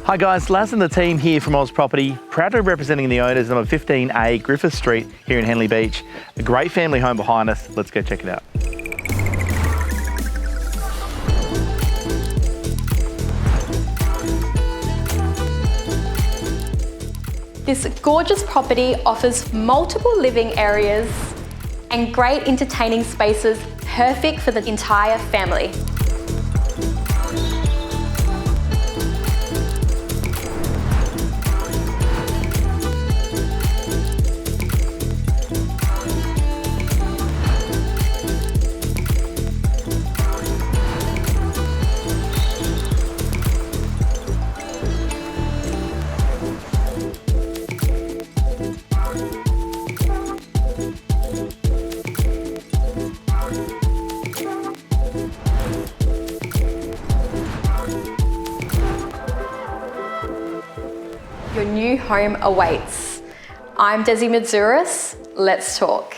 Hi guys, Laz and the team here from Oz Property, proud to be representing the owners of 15A Griffiths Street here in Henley Beach. A great family home behind us, let's go check it out. This gorgeous property offers multiple living areas and great entertaining spaces, perfect for the entire family. Your new home awaits. I'm Desi Medzouris. Let's talk.